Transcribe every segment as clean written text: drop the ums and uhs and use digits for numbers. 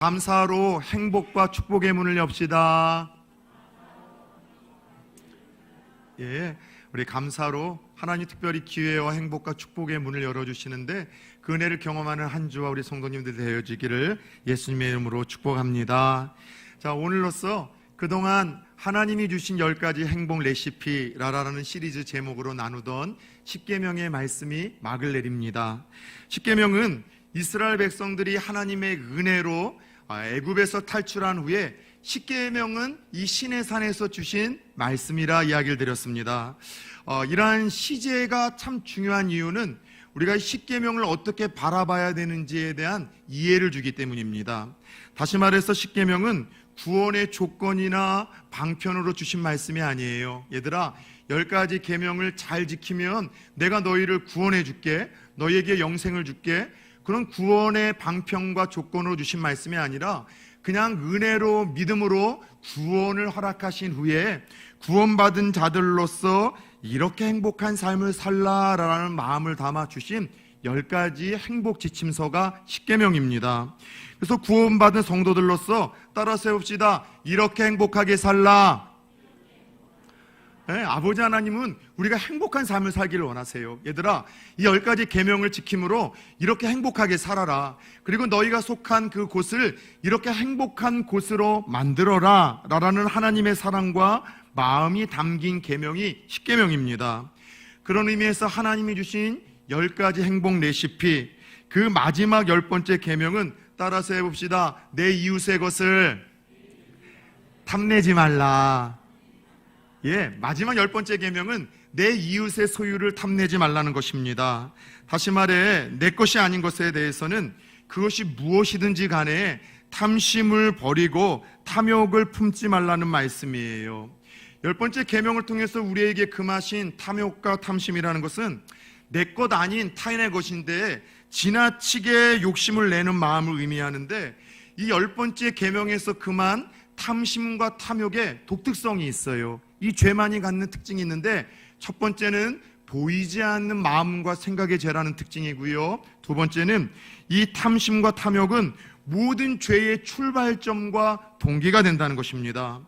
감사로 행복과 축복의 문을 엽시다. 예, 우리 감사로 하나님 특별히 기회와 행복과 축복의 문을 열어주시는데 그 은혜를 경험하는 한 주와 우리 성도님들 되어지기를 예수님의 이름으로 축복합니다. 자, 오늘로써 그동안 하나님이 주신 10가지 행복 레시피라는 시리즈 제목으로 나누던 십계명의 말씀이 막을 내립니다. 십계명은 이스라엘 백성들이 하나님의 은혜로 애굽에서 탈출한 후에 십계명은 이 시내산에서 주신 말씀이라 이야기를 드렸습니다. 이러한 시제가 참 중요한 이유는 우리가 십계명을 어떻게 바라봐야 되는지에 대한 이해를 주기 때문입니다. 다시 말해서 십계명은 구원의 조건이나 방편으로 주신 말씀이 아니에요. 얘들아, 10가지 계명을 잘 지키면 내가 너희를 구원해 줄게, 너희에게 영생을 줄게, 그런 구원의 방편과 조건으로 주신 말씀이 아니라 그냥 은혜로 믿음으로 구원을 허락하신 후에 구원받은 자들로서 이렇게 행복한 삶을 살라라는 마음을 담아 주신 10가지 행복 지침서가 십계명입니다. 그래서 구원받은 성도들로서 따라 세웁시다. 이렇게 행복하게 살라. 네, 아버지 하나님은 우리가 행복한 삶을 살기를 원하세요. 얘들아, 이 10가지 계명을 지킴으로 이렇게 행복하게 살아라. 그리고 너희가 속한 그 곳을 이렇게 행복한 곳으로 만들어라 라는 하나님의 사랑과 마음이 담긴 계명이 십계명입니다. 그런 의미에서 하나님이 주신 10가지 행복 레시피, 그 마지막 10번째 계명은 따라서 해봅시다. 내 이웃의 것을 탐내지 말라. 예, 마지막 10번째 계명은 내 이웃의 소유를 탐내지 말라는 것입니다. 다시 말해 내 것이 아닌 것에 대해서는 그것이 무엇이든지 간에 탐심을 버리고 탐욕을 품지 말라는 말씀이에요. 10번째 계명을 통해서 우리에게 금하신 탐욕과 탐심이라는 것은 내 것 아닌 타인의 것인데 지나치게 욕심을 내는 마음을 의미하는데, 이 10번째 계명에서 금한 탐심과 탐욕의 독특성이 있어요. 이 죄만이 갖는 특징이 있는데, 첫 번째는 보이지 않는 마음과 생각의 죄라는 특징이고요. 두 번째는 이 탐심과 탐욕은 모든 죄의 출발점과 동기가 된다는 것입니다.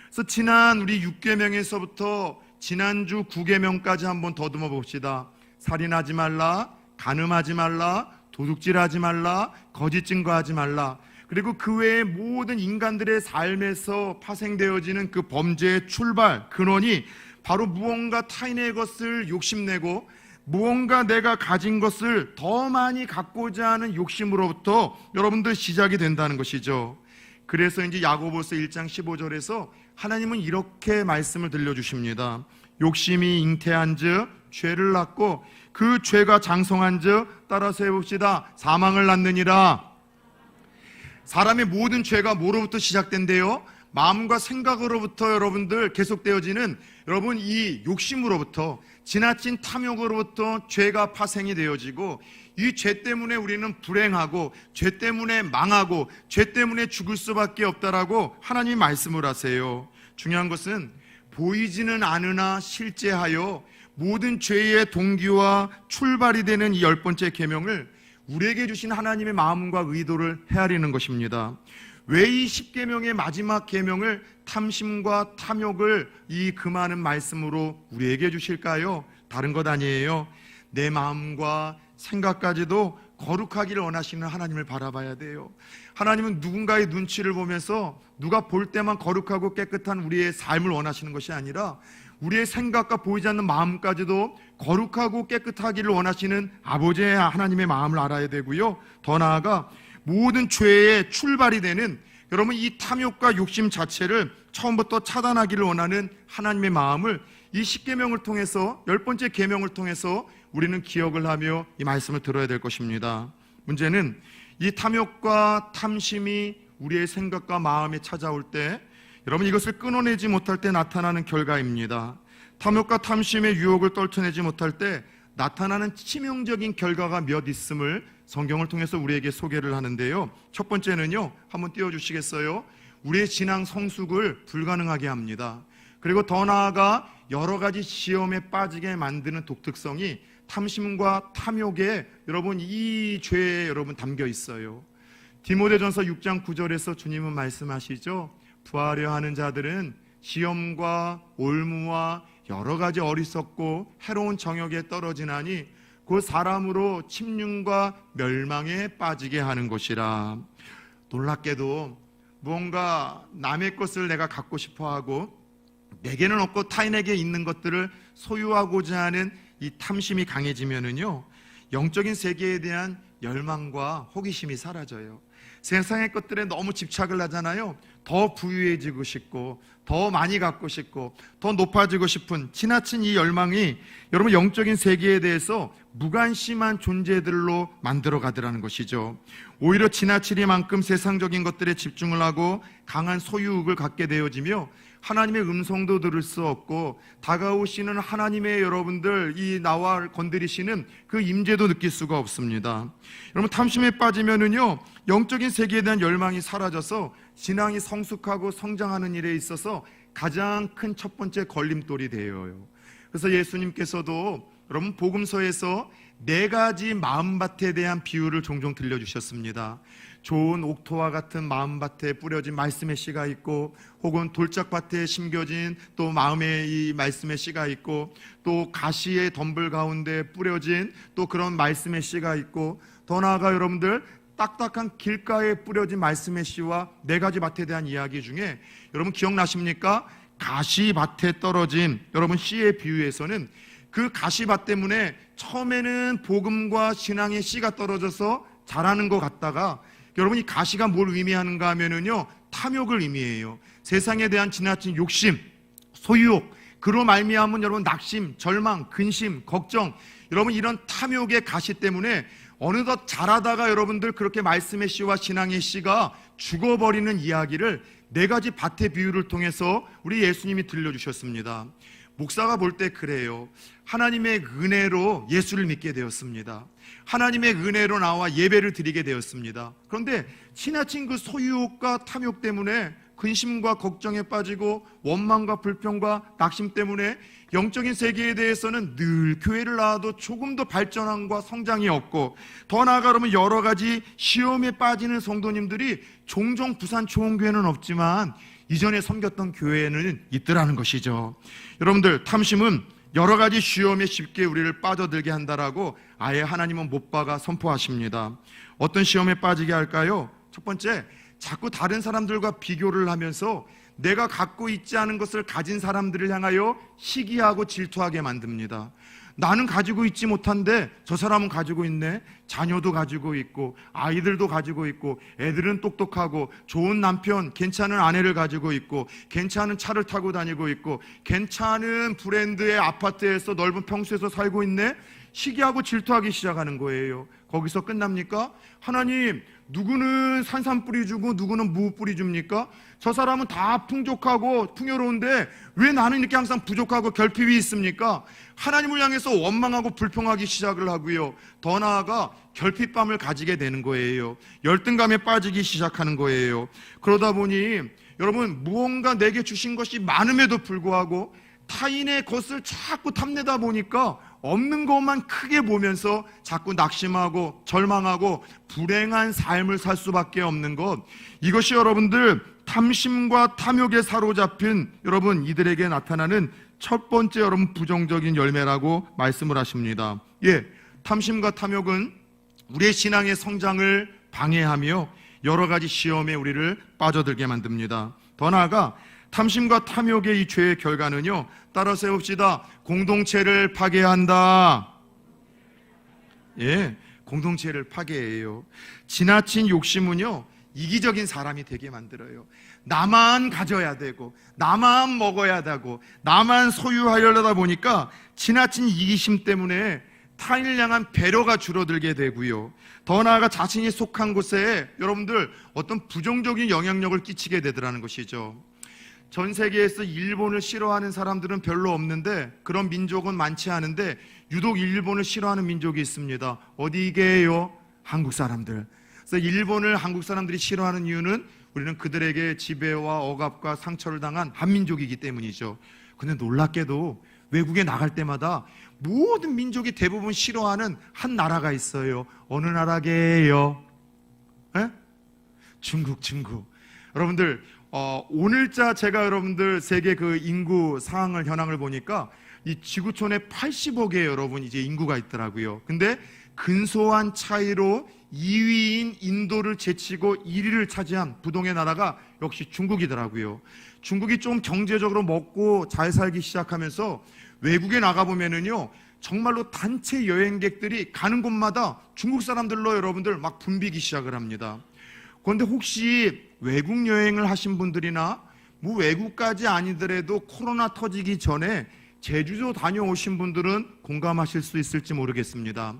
그래서 지난 우리 6계명에서부터 지난주 9계명까지 한번 더듬어 봅시다. 살인하지 말라, 간음하지 말라, 도둑질하지 말라, 거짓 증거하지 말라. 그리고 그 외의 모든 인간들의 삶에서 파생되어지는 그 범죄의 출발, 근원이 바로 무언가 타인의 것을 욕심내고 무언가 내가 가진 것을 더 많이 갖고자 하는 욕심으로부터 여러분들 시작이 된다는 것이죠. 그래서 이제 야고보서 1장 15절에서 하나님은 이렇게 말씀을 들려주십니다. 욕심이 잉태한 즉 죄를 낳고 그 죄가 장성한 즉 따라서 해봅시다. 사망을 낳느니라. 사람의 모든 죄가 뭐로부터 시작된대요? 마음과 생각으로부터 여러분들 계속되어지는 여러분 이 욕심으로부터, 지나친 탐욕으로부터 죄가 파생이 되어지고, 이 죄 때문에 우리는 불행하고 죄 때문에 망하고 죄 때문에 죽을 수밖에 없다라고 하나님이 말씀을 하세요. 중요한 것은 보이지는 않으나 실제하여 모든 죄의 동기와 출발이 되는 이 10번째 계명을 우리에게 주신 하나님의 마음과 의도를 헤아리는 것입니다. 왜 이 십계명의 마지막 계명을 탐심과 탐욕을 이 금하는 말씀으로 우리에게 주실까요? 다른 것 아니에요. 내 마음과 생각까지도 거룩하기를 원하시는 하나님을 바라봐야 돼요. 하나님은 누군가의 눈치를 보면서 누가 볼 때만 거룩하고 깨끗한 우리의 삶을 원하시는 것이 아니라 우리의 생각과 보이지 않는 마음까지도 거룩하고 깨끗하기를 원하시는 아버지의 하나님의 마음을 알아야 되고요. 더 나아가 모든 죄의 출발이 되는 여러분 이 탐욕과 욕심 자체를 처음부터 차단하기를 원하는 하나님의 마음을 이 십계명을 통해서, 10번째 계명을 통해서 우리는 기억을 하며 이 말씀을 들어야 될 것입니다. 문제는 이 탐욕과 탐심이 우리의 생각과 마음에 찾아올 때, 여러분 이것을 끊어내지 못할 때 나타나는 결과입니다. 탐욕과 탐심의 유혹을 떨쳐내지 못할 때 나타나는 치명적인 결과가 몇 있음을 성경을 통해서 우리에게 소개를 하는데요. 첫 번째는요, 한번 띄워주시겠어요? 우리의 신앙 성숙을 불가능하게 합니다. 그리고 더 나아가 여러 가지 시험에 빠지게 만드는 독특성이 탐심과 탐욕에 여러분 이 죄에 여러분 담겨 있어요. 디모데전서 6장 9절에서 주님은 말씀하시죠. 부하려 하는 자들은 시험과 올무와 여러 가지 어리석고 해로운 정욕에 떨어지나니 그 사람으로 침륜과 멸망에 빠지게 하는 것이라. 놀랍게도 무언가 남의 것을 내가 갖고 싶어하고 내게는 없고 타인에게 있는 것들을 소유하고자 하는 이 탐심이 강해지면은요, 영적인 세계에 대한 열망과 호기심이 사라져요. 세상의 것들에 너무 집착을 하잖아요. 더 부유해지고 싶고 더 많이 갖고 싶고 더 높아지고 싶은 지나친 이 열망이 여러분 영적인 세계에 대해서 무관심한 존재들로 만들어 가더라는 것이죠. 오히려 지나치리만큼 세상적인 것들에 집중을 하고 강한 소유욕을 갖게 되어지며 하나님의 음성도 들을 수 없고 다가오시는 하나님의 여러분들 이 나와 건드리시는 그 임재도 느낄 수가 없습니다. 여러분 탐심에 빠지면은요 영적인 세계에 대한 열망이 사라져서 신앙이 성숙하고 성장하는 일에 있어서 가장 큰 첫 번째 걸림돌이 되어요. 그래서 예수님께서도 여러분 복음서에서 4가지 마음밭에 대한 비유를 종종 들려주셨습니다. 좋은 옥토와 같은 마음밭에 뿌려진 말씀의 씨가 있고, 혹은 돌짝밭에 심겨진 또 마음의 이 말씀의 씨가 있고, 또 가시의 덤불 가운데 뿌려진 또 그런 말씀의 씨가 있고, 더 나아가 여러분들 딱딱한 길가에 뿌려진 말씀의 씨와 4가지 밭에 대한 이야기 중에 여러분 기억나십니까? 가시밭에 떨어진 여러분 씨의 비유에서는 그 가시밭 때문에 처음에는 복음과 신앙의 씨가 떨어져서 자라는 것 같다가 여러분 이 가시가 뭘 의미하는가 하면은요 탐욕을 의미해요. 세상에 대한 지나친 욕심, 소유욕, 그로 말미암은 여러분 낙심, 절망, 근심, 걱정, 여러분 이런 탐욕의 가시 때문에 어느덧 자라다가 여러분들 그렇게 말씀의 씨와 신앙의 씨가 죽어버리는 이야기를 4가지 밭의 비유를 통해서 우리 예수님이 들려주셨습니다. 목사가 볼 때 그래요. 하나님의 은혜로 예수를 믿게 되었습니다. 하나님의 은혜로 나와 예배를 드리게 되었습니다. 그런데 지나친 그 소유욕과 탐욕 때문에 근심과 걱정에 빠지고 원망과 불평과 낙심 때문에 영적인 세계에 대해서는 늘 교회를 나와도 조금 더 발전함과 성장이 없고, 더 나아가 그러면 여러 가지 시험에 빠지는 성도님들이 종종 부산 초원교회는 없지만 이전에 섬겼던 교회에는 있더라는 것이죠. 여러분들 탐심은 여러 가지 시험에 쉽게 우리를 빠져들게 한다라고 아예 하나님은 못 박아 선포하십니다. 어떤 시험에 빠지게 할까요? 첫 번째, 자꾸 다른 사람들과 비교를 하면서 내가 갖고 있지 않은 것을 가진 사람들을 향하여 시기하고 질투하게 만듭니다. 나는 가지고 있지 못한데 저 사람은 가지고 있네. 자녀도 가지고 있고 아이들도 가지고 있고 애들은 똑똑하고 좋은 남편, 괜찮은 아내를 가지고 있고 괜찮은 차를 타고 다니고 있고 괜찮은 브랜드의 아파트에서 넓은 평수에서 살고 있네. 시기하고 질투하기 시작하는 거예요. 거기서 끝납니까? 하나님, 누구는 산산뿌리 주고 누구는 무뿌리 줍니까? 저 사람은 다 풍족하고 풍요로운데 왜 나는 이렇게 항상 부족하고 결핍이 있습니까? 하나님을 향해서 원망하고 불평하기 시작을 하고요, 더 나아가 결핍감을 가지게 되는 거예요. 열등감에 빠지기 시작하는 거예요. 그러다 보니 여러분 무언가 내게 주신 것이 많음에도 불구하고 타인의 것을 자꾸 탐내다 보니까 없는 것만 크게 보면서 자꾸 낙심하고 절망하고 불행한 삶을 살 수밖에 없는 것, 이것이 여러분들 탐심과 탐욕에 사로잡힌 여러분 이들에게 나타나는 첫 번째 여러분 부정적인 열매라고 말씀을 하십니다. 탐심과 탐욕은 우리의 신앙의 성장을 방해하며 여러 가지 시험에 우리를 빠져들게 만듭니다. 더 나아가 탐심과 탐욕의 이 죄의 결과는요, 따라 세웁시다. 공동체를 파괴한다. 공동체를 파괴해요. 지나친 욕심은요, 이기적인 사람이 되게 만들어요. 나만 가져야 되고 나만 먹어야 되고 나만 소유하려다 보니까 지나친 이기심 때문에 타인을 향한 배려가 줄어들게 되고요, 더 나아가 자신이 속한 곳에 여러분들 어떤 부정적인 영향력을 끼치게 되더라는 것이죠. 전 세계에서 일본을 싫어하는 사람들은 별로 없는데, 그런 민족은 많지 않은데 유독 일본을 싫어하는 민족이 있습니다. 어디게요? 한국 사람들. 그래서 일본을 한국 사람들이 싫어하는 이유는 우리는 그들에게 지배와 억압과 상처를 당한 한민족이기 때문이죠. 근데 놀랍게도 외국에 나갈 때마다 모든 민족이 대부분 싫어하는 한 나라가 있어요. 어느 나라게요? 중국. 여러분들 오늘자 제가 여러분들 세계 그 인구 상황을 현황을 보니까 이 지구촌에 80억의 여러분 이제 인구가 있더라고요. 근데 근소한 차이로 2위인 인도를 제치고 1위를 차지한 부동의 나라가 역시 중국이더라고요. 중국이 좀 경제적으로 먹고 잘 살기 시작하면서 외국에 나가보면은요, 정말로 단체 여행객들이 가는 곳마다 중국 사람들로 여러분들 막 붐비기 시작을 합니다. 그런데 혹시 외국 여행을 하신 분들이나 뭐 외국까지 아니더라도 코로나 터지기 전에 제주도 다녀오신 분들은 공감하실 수 있을지 모르겠습니다.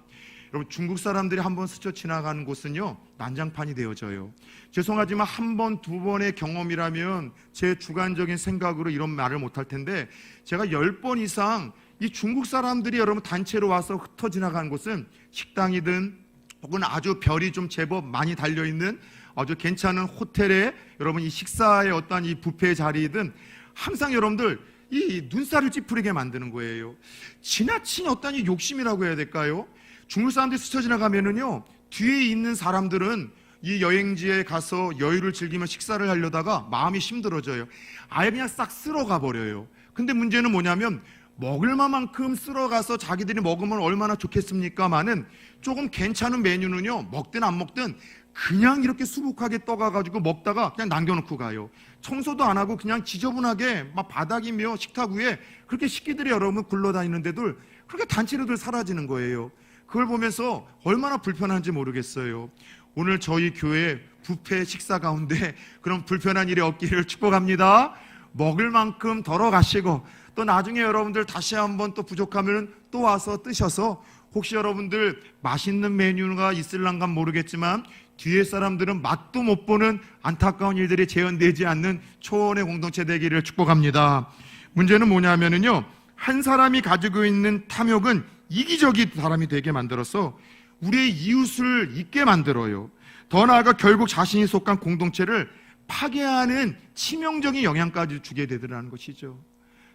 여러분, 중국 사람들이 한번 스쳐 지나가는 곳은요, 난장판이 되어져요. 죄송하지만 한 번, 두 번의 경험이라면 제 주관적인 생각으로 이런 말을 못할 텐데, 제가 10번 이상 이 중국 사람들이 여러분 단체로 와서 흩어 지나가는 곳은 식당이든 혹은 아주 별이 좀 제법 많이 달려있는 아주 괜찮은 호텔에 여러분 이 식사의 어떤 이 뷔페 자리든 항상 여러분들 이 눈살을 찌푸리게 만드는 거예요. 지나친 어떤 이 욕심이라고 해야 될까요? 중국 사람들이 스쳐 지나가면은요, 뒤에 있는 사람들은 이 여행지에 가서 여유를 즐기며 식사를 하려다가 마음이 힘들어져요. 아예 그냥 싹 쓸어가 버려요. 근데 문제는 뭐냐면 먹을 만큼 쓸어가서 자기들이 먹으면 얼마나 좋겠습니까마는 조금 괜찮은 메뉴는요, 먹든 안 먹든 그냥 이렇게 수북하게 떠가가지고 먹다가 그냥 남겨놓고 가요. 청소도 안 하고 그냥 지저분하게 막 바닥이며 식탁 위에 그렇게 식기들이 여러분 굴러다니는데도 그렇게 단체로들 사라지는 거예요. 그걸 보면서 얼마나 불편한지 모르겠어요. 오늘 저희 교회 뷔페 식사 가운데 그런 불편한 일이 없기를 축복합니다. 먹을 만큼 덜어 가시고 또 나중에 여러분들 다시 한번 또 부족하면 또 와서 뜨셔서 혹시 여러분들 맛있는 메뉴가 있을란가 모르겠지만 뒤에 사람들은 맛도 못 보는 안타까운 일들이 재현되지 않는 초원의 공동체 되기를 축복합니다. 문제는 뭐냐면요, 한 사람이 가지고 있는 탐욕은 이기적인 사람이 되게 만들어서 우리의 이웃을 잊게 만들어요. 더 나아가 결국 자신이 속한 공동체를 파괴하는 치명적인 영향까지 주게 되더라는 것이죠.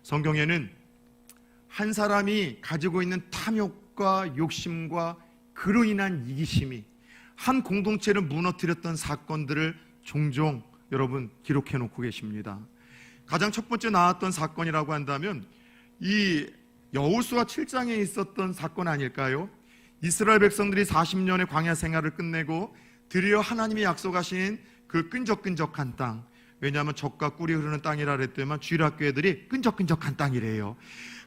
성경에는 한 사람이 가지고 있는 탐욕과 욕심과 그로 인한 이기심이 한 공동체를 무너뜨렸던 사건들을 종종 여러분 기록해 놓고 계십니다. 가장 첫 번째 나왔던 사건이라고 한다면 이 여호수아 7장에 있었던 사건 아닐까요? 이스라엘 백성들이 40년의 광야 생활을 끝내고 드디어 하나님이 약속하신 그 끈적끈적한 땅, 왜냐하면 젖과 꿀이 흐르는 땅이라 그랬더니만 주일학교애들이 끈적끈적한 땅이래요.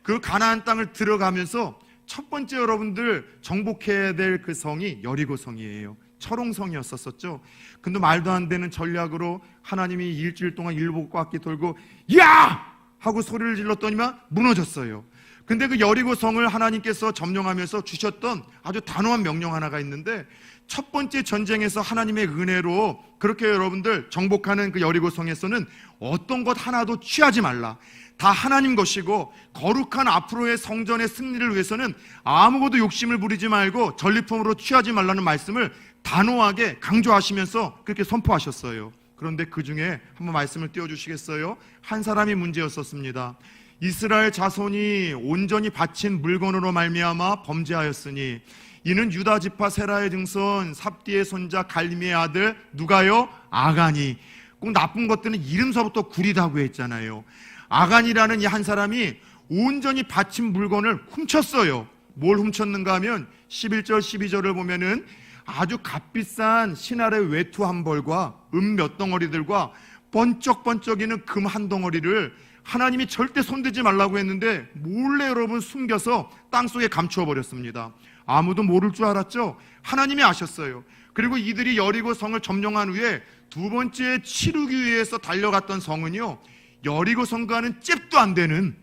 그 가나안 땅을 들어가면서 첫 번째 여러분들 정복해야 될 그 성이 여리고 성이에요. 철옹성이었었죠. 근데 말도 안 되는 전략으로 하나님이 일주일 동안 일곱 바퀴 돌고 야! 하고 소리를 질렀더니만 무너졌어요. 근데 그 여리고 성을 하나님께서 점령하면서 주셨던 아주 단호한 명령 하나가 있는데, 첫 번째 전쟁에서 하나님의 은혜로 그렇게 여러분들 정복하는 그 여리고 성에서는 어떤 것 하나도 취하지 말라. 다 하나님 것이고 거룩한 앞으로의 성전의 승리를 위해서는 아무것도 욕심을 부리지 말고 전리품으로 취하지 말라는 말씀을 단호하게 강조하시면서 그렇게 선포하셨어요. 그런데 그 중에 한번 말씀을 띄워주시겠어요? 한 사람이 문제였었습니다. 이스라엘 자손이 온전히 바친 물건으로 말미암아 범죄하였으니 이는 유다 지파 세라의 증손 삽디의 손자 갈림의 아들 누가요? 아간이. 꼭 나쁜 것들은 이름서부터 구리다고 했잖아요. 아간이라는 이 한 사람이 온전히 바친 물건을 훔쳤어요. 뭘 훔쳤는가 하면 11절 12절을 보면은 아주 값비싼 신할의 외투 한 벌과 은 몇 덩어리들과 번쩍번쩍이는 금 한 덩어리를 하나님이 절대 손대지 말라고 했는데 몰래 여러분 숨겨서 땅속에 감추어 버렸습니다. 아무도 모를 줄 알았죠? 하나님이 아셨어요. 그리고 이들이 여리고 성을 점령한 후에 두 번째 치르기 위해서 달려갔던 성은요, 여리고 성과는 잽도 안 되는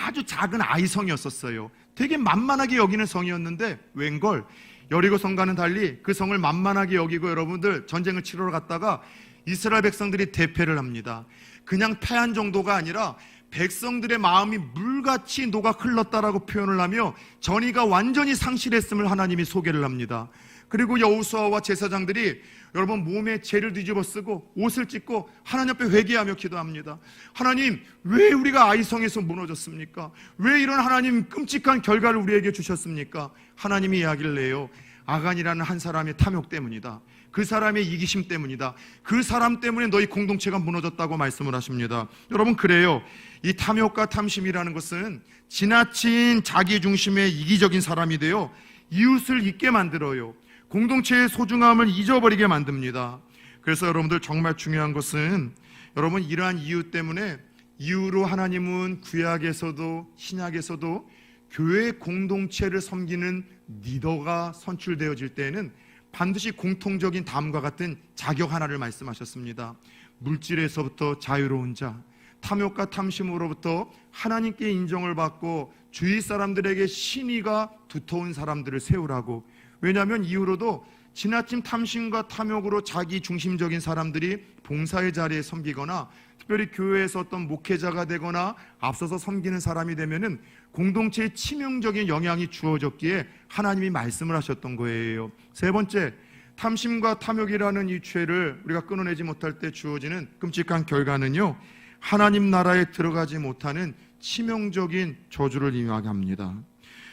아주 작은 아이성이었었어요. 되게 만만하게 여기는 성이었는데 웬걸 여리고 성과는 달리 그 성을 만만하게 여기고 여러분들 전쟁을 치러러 갔다가 이스라엘 백성들이 대패를 합니다. 그냥 패한 정도가 아니라 백성들의 마음이 물같이 녹아 흘렀다라고 표현을 하며 전의가 완전히 상실했음을 하나님이 소개를 합니다. 그리고 여호수아와 제사장들이 여러분 몸에 죄를 뒤집어 쓰고 옷을 찢고 하나님 앞에 회개하며 기도합니다. 하나님, 왜 우리가 아이성에서 무너졌습니까? 왜 이런 하나님 끔찍한 결과를 우리에게 주셨습니까? 하나님이 이야기를 해요. 아간이라는 한 사람의 탐욕 때문이다. 그 사람의 이기심 때문이다. 그 사람 때문에 너희 공동체가 무너졌다고 말씀을 하십니다. 여러분, 그래요. 이 탐욕과 탐심이라는 것은 지나친 자기 중심의 이기적인 사람이 되어 이웃을 잊게 만들어요. 공동체의 소중함을 잊어버리게 만듭니다. 그래서 여러분들, 정말 중요한 것은 여러분, 이러한 이유 때문에 이후로 하나님은 구약에서도 신약에서도 교회 공동체를 섬기는 리더가 선출되어질 때에는 반드시 공통적인 다음과 같은 자격 하나를 말씀하셨습니다. 물질에서부터 자유로운 자, 탐욕과 탐심으로부터 하나님께 인정을 받고 주위 사람들에게 신의가 두터운 사람들을 세우라고. 왜냐하면 이후로도 지나친 탐심과 탐욕으로 자기 중심적인 사람들이 봉사의 자리에 섬기거나 특별히 교회에서 어떤 목회자가 되거나 앞서서 섬기는 사람이 되면은 공동체에 치명적인 영향이 주어졌기에 하나님이 말씀을 하셨던 거예요. 세 번째, 탐심과 탐욕이라는 이 죄를 우리가 끊어내지 못할 때 주어지는 끔찍한 결과는요, 하나님 나라에 들어가지 못하는 치명적인 저주를 이야기합니다.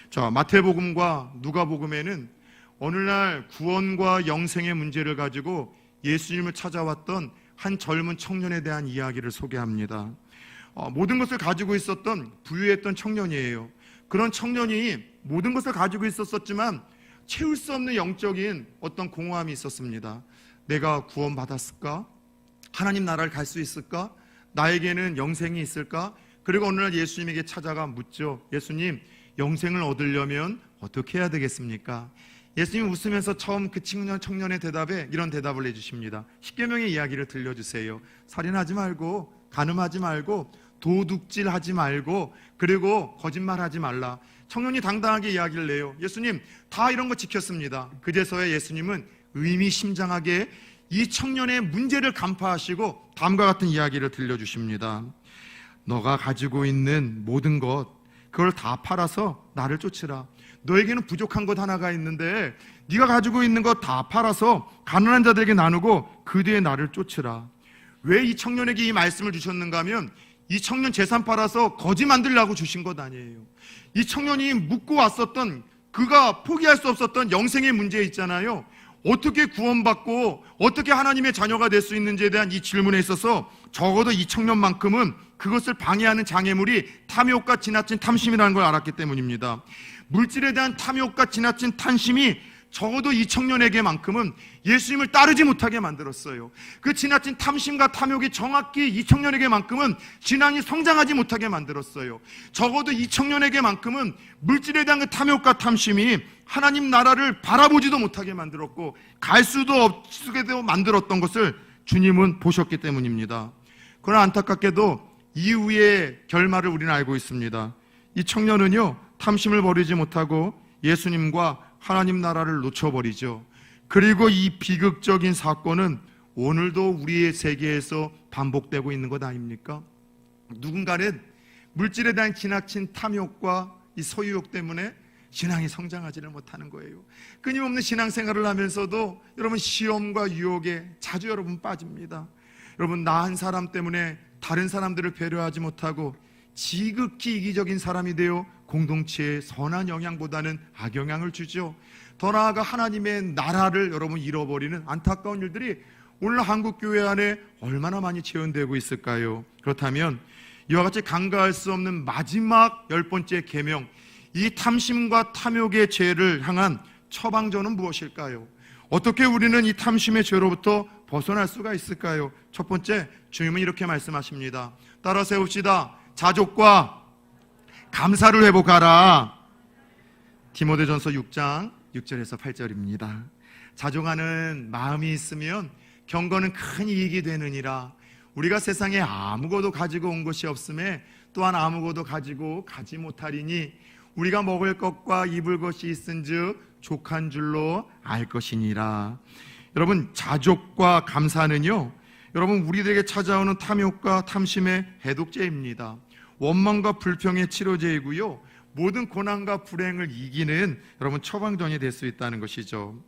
자, 마태복음과 누가복음에는 어느 날 구원과 영생의 문제를 가지고 예수님을 찾아왔던 한 젊은 청년에 대한 이야기를 소개합니다. 모든 것을 가지고 있었던 부유했던 청년이에요. 그런 청년이 모든 것을 가지고 있었지만 채울 수 없는 영적인 어떤 공허함이 있었습니다. 내가 구원받았을까? 하나님 나라를 갈 수 있을까? 나에게는 영생이 있을까? 그리고 어느 날 예수님에게 찾아가 묻죠. 예수님, 영생을 얻으려면 어떻게 해야 되겠습니까? 예수님이 웃으면서 처음 그 청년의 대답에 이런 대답을 해주십니다. 십계명의 이야기를 들려주세요. 살인하지 말고, 간음하지 말고, 도둑질하지 말고, 그리고 거짓말하지 말라. 청년이 당당하게 이야기를 해요. 예수님, 다 이런 거 지켰습니다. 그제서야 예수님은 의미심장하게 이 청년의 문제를 간파하시고 다음과 같은 이야기를 들려주십니다. 너가 가지고 있는 모든 것, 그걸 다 팔아서 나를 쫓으라. 너에게는 부족한 것 하나가 있는데 네가 가지고 있는 것 다 팔아서 가난한 자들에게 나누고 그 뒤에 나를 쫓으라. 왜 이 청년에게 이 말씀을 주셨는가 하면 이 청년 재산 팔아서 거지 만들려고 주신 것 아니에요. 이 청년이 묻고 왔었던, 그가 포기할 수 없었던 영생의 문제 있잖아요. 어떻게 구원받고 어떻게 하나님의 자녀가 될 수 있는지에 대한 이 질문에 있어서 적어도 이 청년만큼은 그것을 방해하는 장애물이 탐욕과 지나친 탐심이라는 걸 알았기 때문입니다. 물질에 대한 탐욕과 지나친 탐심이 적어도 이 청년에게만큼은 예수님을 따르지 못하게 만들었어요. 그 지나친 탐심과 탐욕이 정확히 이 청년에게만큼은 신앙이 성장하지 못하게 만들었어요. 적어도 이 청년에게만큼은 물질에 대한 그 탐욕과 탐심이 하나님 나라를 바라보지도 못하게 만들었고 갈 수도 없게 만들었던 것을 주님은 보셨기 때문입니다. 그러나 안타깝게도 이후의 결말을 우리는 알고 있습니다. 이 청년은요, 탐심을 버리지 못하고 예수님과 하나님 나라를 놓쳐버리죠. 그리고 이 비극적인 사건은 오늘도 우리의 세계에서 반복되고 있는 것 아닙니까? 누군가는 물질에 대한 지나친 탐욕과 이 소유욕 때문에 신앙이 성장하지를 못하는 거예요. 끊임없는 신앙생활을 하면서도 여러분 시험과 유혹에 자주 여러분 빠집니다. 여러분, 나 한 사람 때문에 다른 사람들을 배려하지 못하고 지극히 이기적인 사람이 되어 공동체에 선한 영향보다는 악영향을 주죠. 더 나아가 하나님의 나라를 여러분 잃어버리는 안타까운 일들이 오늘 한국교회 안에 얼마나 많이 재현되고 있을까요? 그렇다면 이와 같이 간과할 수 없는 마지막 10번째 계명, 이 탐심과 탐욕의 죄를 향한 처방전은 무엇일까요? 어떻게 우리는 이 탐심의 죄로부터 벗어날 수가 있을까요? 첫 번째, 주님은 이렇게 말씀하십니다. 따라 세웁시다. 자족과 감사를 회복하라. 디모데전서 6장 6절에서 8절입니다. 자족하는 마음이 있으면 경건은 큰 이익이 되느니라. 우리가 세상에 아무것도 가지고 온 것이 없음에 또한 아무것도 가지고 가지 못하리니 우리가 먹을 것과 입을 것이 있은즉 족한 줄로 알 것이니라. 여러분, 자족과 감사는요, 여러분 우리들에게 찾아오는 탐욕과 탐심의 해독제입니다. 원망과 불평의 치료제이고요, 모든 고난과 불행을 이기는 여러분 처방전이 될 수 있다는 것이죠.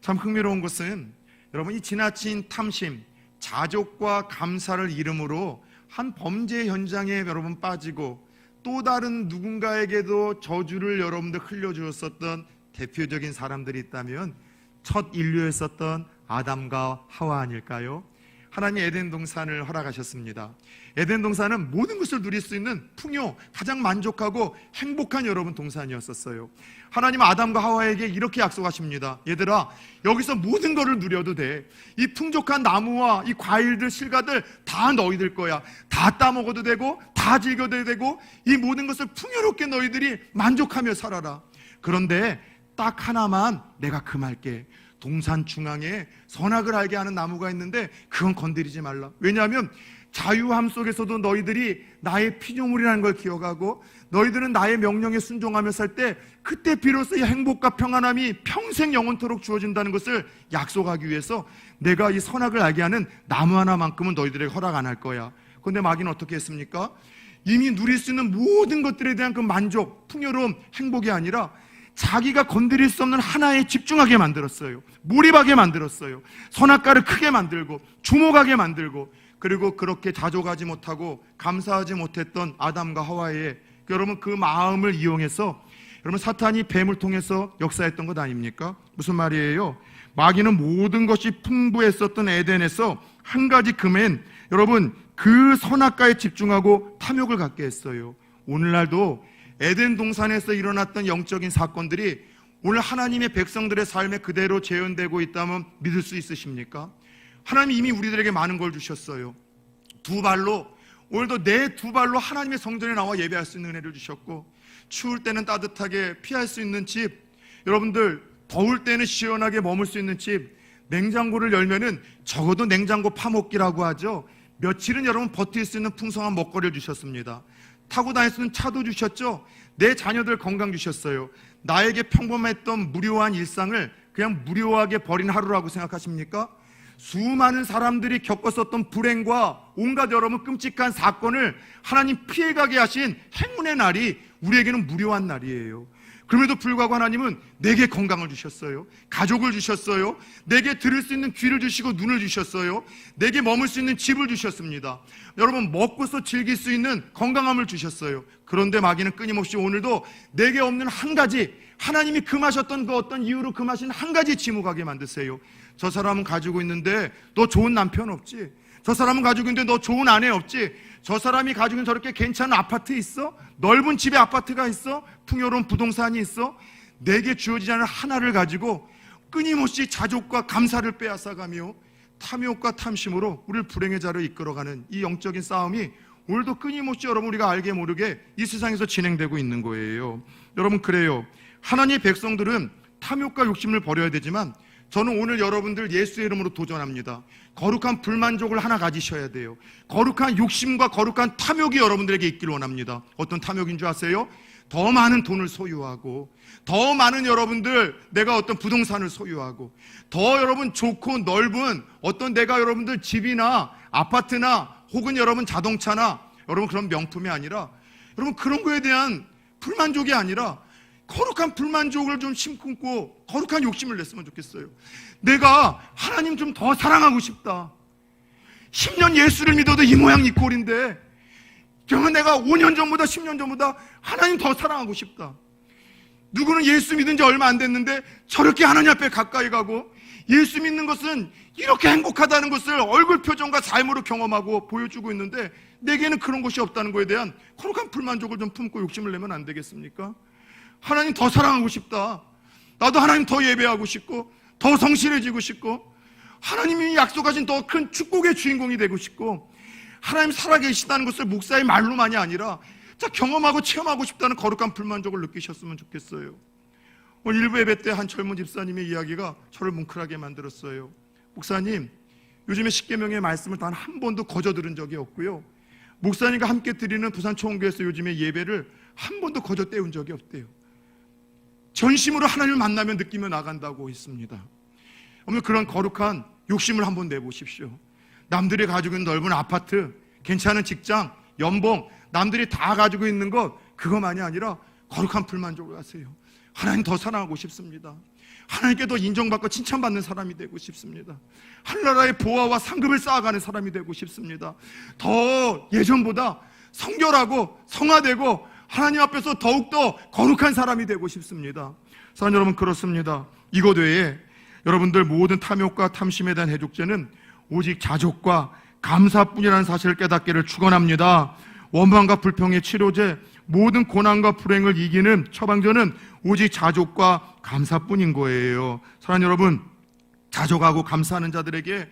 참 흥미로운 것은 여러분 이 지나친 탐심, 자족과 감사를 이름으로 한 범죄 현장에 여러분 빠지고 또 다른 누군가에게도 저주를 여러분들 흘려주었었던 대표적인 사람들이 있다면 첫 인류에 있었던 아담과 하와 아닐까요? 하나님이 에덴 동산을 허락하셨습니다. 에덴 동산은 모든 것을 누릴 수 있는 풍요, 가장 만족하고 행복한 여러분 동산이었었어요. 하나님 아담과 하와에게 이렇게 약속하십니다. 얘들아, 여기서 모든 것을 누려도 돼. 이 풍족한 나무와 이 과일들, 실과들 다 너희들 거야. 다 따먹어도 되고 다 즐겨도 되고 이 모든 것을 풍요롭게 너희들이 만족하며 살아라. 그런데 딱 하나만 내가 금할게. 동산 중앙에 선악을 알게 하는 나무가 있는데 그건 건드리지 말라. 왜냐하면 자유함 속에서도 너희들이 나의 피조물이라는 걸 기억하고 너희들은 나의 명령에 순종하며 살 때 그때 비로소 이 행복과 평안함이 평생 영원토록 주어진다는 것을 약속하기 위해서 내가 이 선악을 알게 하는 나무 하나만큼은 너희들에게 허락 안 할 거야. 그런데 마귀는 어떻게 했습니까? 이미 누릴 수 있는 모든 것들에 대한 그 만족, 풍요로움, 행복이 아니라 자기가 건드릴 수 없는 하나에 집중하게 만들었어요. 몰입하게 만들었어요. 선악과를 크게 만들고 주목하게 만들고, 그리고 그렇게 자족하지 못하고 감사하지 못했던 아담과 하와의 여러분 그 마음을 이용해서 여러분 사탄이 뱀을 통해서 역사했던 것 아닙니까? 무슨 말이에요? 마귀는 모든 것이 풍부했었던 에덴에서 한 가지 금엔 여러분 그 선악과에 집중하고 탐욕을 갖게 했어요. 오늘날도 에덴 동산에서 일어났던 영적인 사건들이 오늘 하나님의 백성들의 삶에 그대로 재현되고 있다면 믿을 수 있으십니까? 하나님이 이미 우리들에게 많은 걸 주셨어요. 두 발로, 오늘도 내 두 발로 하나님의 성전에 나와 예배할 수 있는 은혜를 주셨고, 추울 때는 따뜻하게 피할 수 있는 집, 여러분들 더울 때는 시원하게 머물 수 있는 집, 냉장고를 열면은 적어도 냉장고 파먹기라고 하죠. 며칠은 여러분 버틸 수 있는 풍성한 먹거리를 주셨습니다. 타고 다닐 수 있는 차도 주셨죠. 내 자녀들 건강 주셨어요. 나에게 평범했던 무료한 일상을 그냥 무료하게 버린 하루라고 생각하십니까? 수많은 사람들이 겪었었던 불행과 온갖 여러분 끔찍한 사건을 하나님 피해가게 하신 행운의 날이 우리에게는 무료한 날이에요. 그럼에도 불구하고 하나님은 내게 건강을 주셨어요. 가족을 주셨어요. 내게 들을 수 있는 귀를 주시고 눈을 주셨어요. 내게 머물 수 있는 집을 주셨습니다. 여러분 먹고서 즐길 수 있는 건강함을 주셨어요. 그런데 마귀는 끊임없이 오늘도 내게 없는 한 가지, 하나님이 금하셨던 그 어떤 이유로 금하신 한 가지 지목하게 만드세요. 저 사람은 가지고 있는데 너 좋은 남편 없지? 저 사람은 가지고 있는데 너 좋은 아내 없지? 저 사람이 가지고 있는 저렇게 괜찮은 아파트 있어? 넓은 집에 아파트가 있어? 풍요로운 부동산이 있어? 내게 주어지지 않은 하나를 가지고 끊임없이 자족과 감사를 빼앗아가며 탐욕과 탐심으로 우리를 불행의 자로 이끌어가는 이 영적인 싸움이 오늘도 끊임없이 여러분 우리가 알게 모르게 이 세상에서 진행되고 있는 거예요. 여러분 그래요. 하나님의 백성들은 탐욕과 욕심을 버려야 되지만 저는 오늘 여러분들 예수의 이름으로 도전합니다. 거룩한 불만족을 하나 가지셔야 돼요. 거룩한 욕심과 거룩한 탐욕이 여러분들에게 있기를 원합니다. 어떤 탐욕인 줄 아세요? 더 많은 돈을 소유하고, 더 많은 여러분들 내가 어떤 부동산을 소유하고, 더 여러분 좋고 넓은 어떤 내가 여러분들 집이나 아파트나 혹은 여러분 자동차나 여러분 그런 명품이 아니라 여러분 그런 거에 대한 불만족이 아니라 거룩한 불만족을 좀 심고 거룩한 욕심을 냈으면 좋겠어요. 내가 하나님 좀 더 사랑하고 싶다. 10년 예수를 믿어도 이 모양 이 꼴인데 그러면 내가 5년 전보다 10년 전보다 하나님 더 사랑하고 싶다. 누구는 예수 믿은 지 얼마 안 됐는데 저렇게 하나님 앞에 가까이 가고 예수 믿는 것은 이렇게 행복하다는 것을 얼굴 표정과 삶으로 경험하고 보여주고 있는데 내게는 그런 것이 없다는 것에 대한 거룩한 불만족을 좀 품고 욕심을 내면 안 되겠습니까? 하나님 더 사랑하고 싶다. 나도 하나님 더 예배하고 싶고 더 성실해지고 싶고 하나님이 약속하신 더 큰 축복의 주인공이 되고 싶고 하나님 살아계시다는 것을 목사의 말로만이 아니라 경험하고 체험하고 싶다는 거룩한 불만족을 느끼셨으면 좋겠어요. 오늘 일부 예배 때 한 젊은 집사님의 이야기가 저를 뭉클하게 만들었어요. 목사님, 요즘에 십계명의 말씀을 단 한 번도 거저 들은 적이 없고요. 목사님과 함께 드리는 부산초원교회에서 요즘에 예배를 한 번도 거저 때운 적이 없대요. 전심으로 하나님을 만나면 느끼며 나간다고 했습니다. 오늘 그런 거룩한 욕심을 한번 내보십시오. 남들이 가지고 있는 넓은 아파트, 괜찮은 직장, 연봉, 남들이 다 가지고 있는 것 그것만이 아니라 거룩한 불만족을 하세요. 하나님 더 사랑하고 싶습니다. 하나님께 더 인정받고 칭찬받는 사람이 되고 싶습니다. 하늘나라의 보화와 상급을 쌓아가는 사람이 되고 싶습니다. 더 예전보다 성결하고 성화되고 하나님 앞에서 더욱더 거룩한 사람이 되고 싶습니다. 사랑하는 여러분, 그렇습니다. 이것 외에 여러분들 모든 탐욕과 탐심에 대한 해독제는 오직 자족과 감사뿐이라는 사실을 깨닫기를 축원합니다. 원망과 불평의 치료제, 모든 고난과 불행을 이기는 처방전은 오직 자족과 감사뿐인 거예요. 사랑하는 여러분, 자족하고 감사하는 자들에게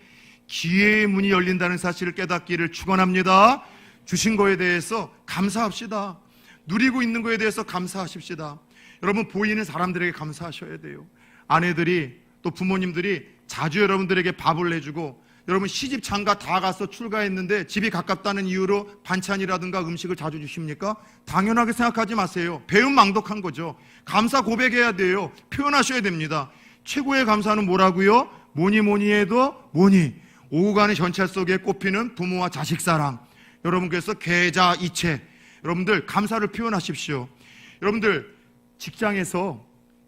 기회의 문이 열린다는 사실을 깨닫기를 축원합니다. 주신 거에 대해서 감사합시다. 누리고 있는 거에 대해서 감사하십시다. 여러분, 보이는 사람들에게 감사하셔야 돼요. 아내들이 또 부모님들이 자주 여러분들에게 밥을 내주고, 여러분 시집 장가 다 가서 출가했는데 집이 가깝다는 이유로 반찬이라든가 음식을 자주 주십니까? 당연하게 생각하지 마세요. 배은망덕한 거죠. 감사 고백해야 돼요. 표현하셔야 됩니다. 최고의 감사는 뭐라고요? 뭐니 해도 오후간의 전철 속에 꼽히는 부모와 자식 사랑, 여러분께서 계좌 이체, 여러분들 감사를 표현하십시오. 여러분들 직장에서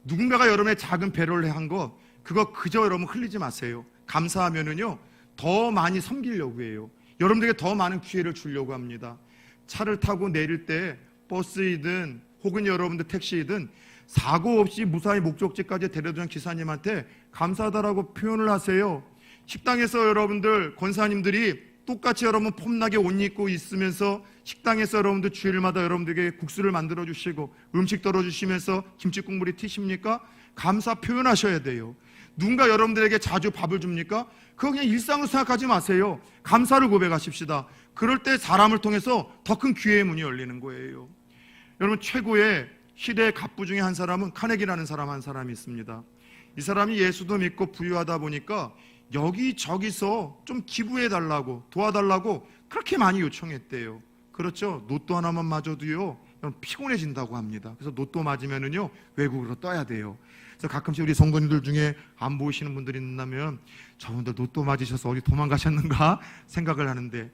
누군가가 여러분의 작은 배려를 한 거, 그거 그저 여러분 흘리지 마세요. 감사하면은요 더 많이 섬기려고 해요. 여러분들에게 더 많은 기회를 주려고 합니다. 차를 타고 내릴 때 버스이든 혹은 여러분들 택시이든 사고 없이 무사히 목적지까지 데려주는 기사님한테 감사하다라고 표현을 하세요. 식당에서 여러분들 권사님들이 똑같이 여러분 폼나게 옷 입고 있으면서 식당에서 여러분들 주일마다 여러분들에게 국수를 만들어 주시고 음식 덜어 주시면서 김치 국물이 튀십니까? 감사 표현하셔야 돼요. 누군가 여러분들에게 자주 밥을 줍니까? 그거 그냥 일상으로 생각하지 마세요. 감사를 고백하십시다. 그럴 때 사람을 통해서 더 큰 기회의 문이 열리는 거예요. 여러분, 최고의 시대의 갑부 중에 한 사람은 카네기라는 사람 한 사람이 있습니다. 이 사람이 예수도 믿고 부유하다 보니까 여기저기서 좀 기부해달라고 도와달라고 그렇게 많이 요청했대요. 그렇죠? 로또 하나만 맞아도요 피곤해진다고 합니다. 그래서 로또 맞으면은요 외국으로 떠야 돼요. 그래서 가끔씩 우리 성도님들 중에 안 보이시는 분들이 있다면 저분들 로또 맞으셔서 어디 도망가셨는가 생각을 하는데,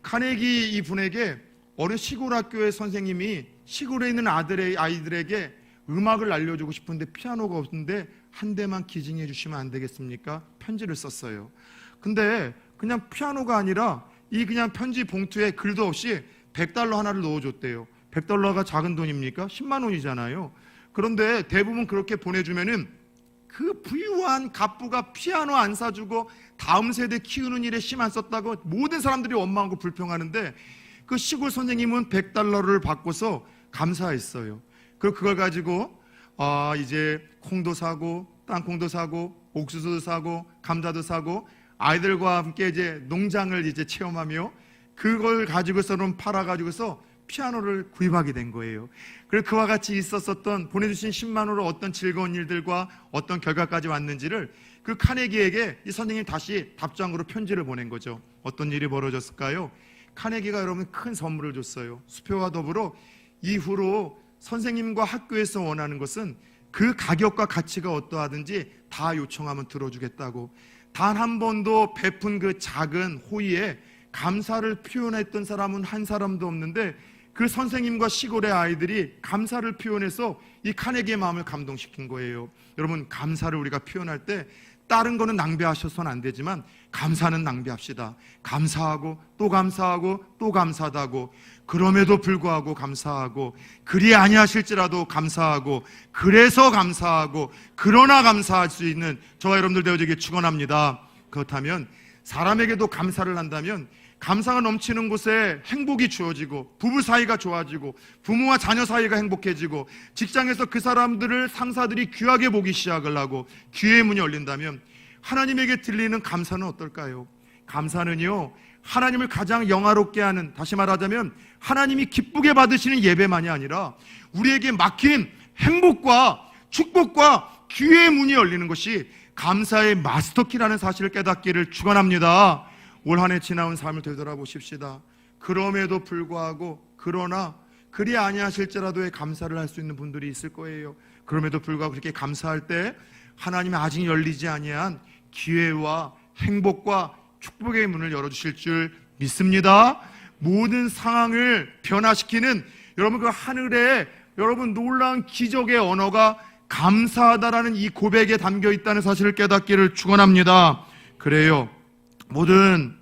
카네기 이분에게 어느 시골 학교의 선생님이 시골에 있는 아이들에게 음악을 알려주고 싶은데 피아노가 없는데 한 대만 기증해 주시면 안 되겠습니까? 편지를 썼어요. 근데 그냥 피아노가 아니라 이 그냥 편지 봉투에 글도 없이 $100 하나를 넣어줬대요. $100가 작은 돈입니까? 10만 원이잖아요. 그런데 대부분 그렇게 보내주면은 그 부유한 갑부가 피아노 안 사주고 다음 세대 키우는 일에 힘 안 썼다고 모든 사람들이 원망하고 불평하는데, 그 시골 선생님은 $100를 받고서 감사했어요. 그리고 그걸 가지고 이제 콩도 사고 땅콩도 사고 옥수수도 사고 감자도 사고 아이들과 함께 이제 농장을 이제 체험하며 그걸 가지고서는 팔아가지고서 피아노를 구입하게 된 거예요. 그리고 그와 같이 있었었던 보내주신 10만 원으로 어떤 즐거운 일들과 어떤 결과까지 왔는지를 그 카네기에게 이 선생님이 다시 답장으로 편지를 보낸 거죠. 어떤 일이 벌어졌을까요? 카네기가 여러분 큰 선물을 줬어요. 수표와 더불어 이후로 선생님과 학교에서 원하는 것은 그 가격과 가치가 어떠하든지 다 요청하면 들어주겠다고, 단 한 번도 베푼 그 작은 호의에 감사를 표현했던 사람은 한 사람도 없는데, 그 선생님과 시골의 아이들이 감사를 표현해서 이 카네기의 마음을 감동시킨 거예요. 여러분, 감사를 우리가 표현할 때 다른 거는 낭비하셔서는 안 되지만 감사는 낭비합시다. 감사하고 또 감사하고 또 감사하다고, 그럼에도 불구하고 감사하고, 그리 아니하실지라도 감사하고, 그래서 감사하고, 그러나 감사할 수 있는 저와 여러분들 되어지길 축원합니다. 그렇다면 사람에게도 감사를 한다면 감사가 넘치는 곳에 행복이 주어지고, 부부 사이가 좋아지고, 부모와 자녀 사이가 행복해지고, 직장에서 그 사람들을 상사들이 귀하게 보기 시작을 하고 기회의 문이 열린다면 하나님에게 들리는 감사는 어떨까요? 감사는요, 하나님을 가장 영화롭게 하는, 다시 말하자면 하나님이 기쁘게 받으시는 예배만이 아니라 우리에게 막힌 행복과 축복과 기회의 문이 열리는 것이 감사의 마스터키라는 사실을 깨닫기를 축원합니다. 올 한 해 지나온 삶을 되돌아보십시다. 그럼에도 불구하고, 그러나 그리 아니하실지라도의 감사를 할 수 있는 분들이 있을 거예요. 그럼에도 불구하고 그렇게 감사할 때 하나님이 아직 열리지 아니한 기회와 행복과 축복의 문을 열어주실 줄 믿습니다. 모든 상황을 변화시키는 여러분 그 하늘에 여러분 놀라운 기적의 언어가 감사하다라는 이 고백에 담겨 있다는 사실을 깨닫기를 축원합니다. 그래요, 모든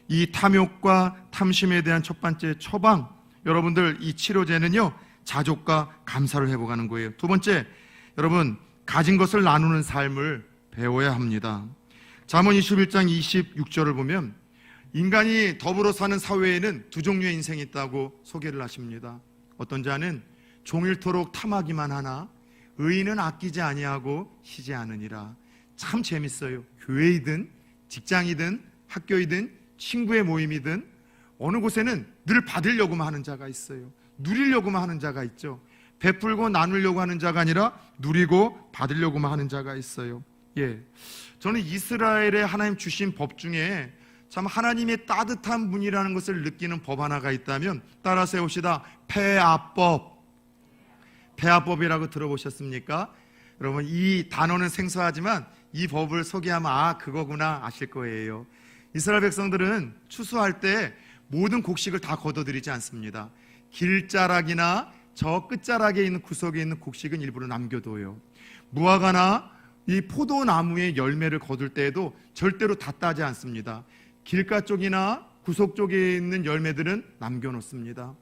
이 탐욕과 탐심에 대한 첫 번째 처방, 여러분들 이 치료제는요 자족과 감사를 회복하는 거예요. 두 번째, 여러분 가진 것을 나누는 삶을 배워야 합니다. 잠언 21장 26절을 보면 인간이 더불어 사는 사회에는 두 종류의 인생이 있다고 소개를 하십니다. 어떤 자는 종일토록 탐하기만 하나 의인은 아끼지 아니하고 쉬지 않으니라. 참 재밌어요. 교회이든 직장이든 학교이든 친구의 모임이든 어느 곳에는 늘 받으려고만 하는 자가 있어요. 누리려고만 하는 자가 있죠. 베풀고 나누려고 하는 자가 아니라 누리고 받으려고만 하는 자가 있어요. 저는 이스라엘에 하나님 주신 법 중에 참 하나님의 따뜻한 분이라는 것을 느끼는 법 하나가 있다면 따라 세웁시다. 폐하법. 폐하법이라고 들어보셨습니까? 여러분, 이 단어는 생소하지만 이 법을 소개하면 그거구나 아실 거예요. 이스라엘 백성들은 추수할 때 모든 곡식을 다 거둬들이지 않습니다. 길자락이나 저 끝자락에 있는 구석에 있는 곡식은 일부러 남겨둬요. 무화과나 이 포도나무의 열매를 거둘 때에도 절대로 다 따지 않습니다. 길가 쪽이나 구석 쪽에 있는 열매들은 남겨놓습니다.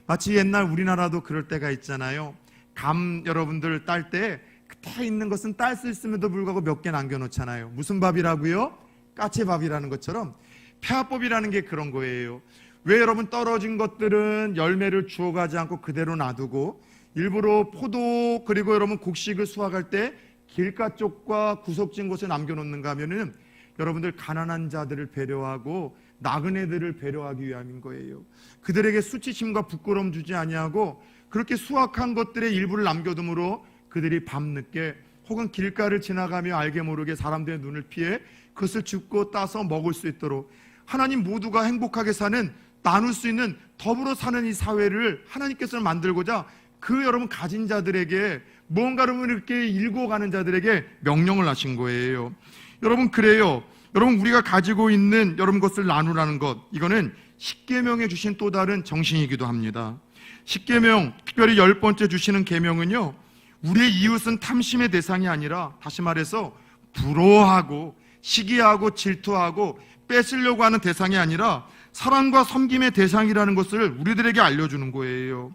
마치 옛날 우리나라도 그럴 때가 있잖아요. 감 여러분들 딸 때 끝에 있는 것은 딸 수 있음에도 불구하고 몇 개 남겨놓잖아요. 무슨 밥이라고요? 까치밥이라는 것처럼 폐하법이라는 게 그런 거예요. 왜 여러분 떨어진 것들은 열매를 주워가지 않고 그대로 놔두고 일부러 포도 그리고 여러분 곡식을 수확할 때 길가 쪽과 구석진 곳에 남겨놓는가 하면은 여러분들 가난한 자들을 배려하고 나그네들을 배려하기 위함인 거예요. 그들에게 수치심과 부끄러움 주지 아니하고 그렇게 수확한 것들의 일부를 남겨둠으로 그들이 밤늦게 혹은 길가를 지나가며 알게 모르게 사람들의 눈을 피해 그것을 줍고 따서 먹을 수 있도록 하나님 모두가 행복하게 사는 나눌 수 있는 더불어 사는 이 사회를 하나님께서는 만들고자 그 여러분 가진 자들에게 뭔가를 이렇게 일궈가는 자들에게 명령을 하신 거예요. 여러분 그래요. 여러분 우리가 가지고 있는 여러분 것을 나누라는 것, 이거는 십계명에 주신 또 다른 정신이기도 합니다. 십계명 특별히 10번째 주시는 계명은요, 우리의 이웃은 탐심의 대상이 아니라 다시 말해서 부러워하고 시기하고 질투하고 뺏으려고 하는 대상이 아니라 사랑과 섬김의 대상이라는 것을 우리들에게 알려주는 거예요.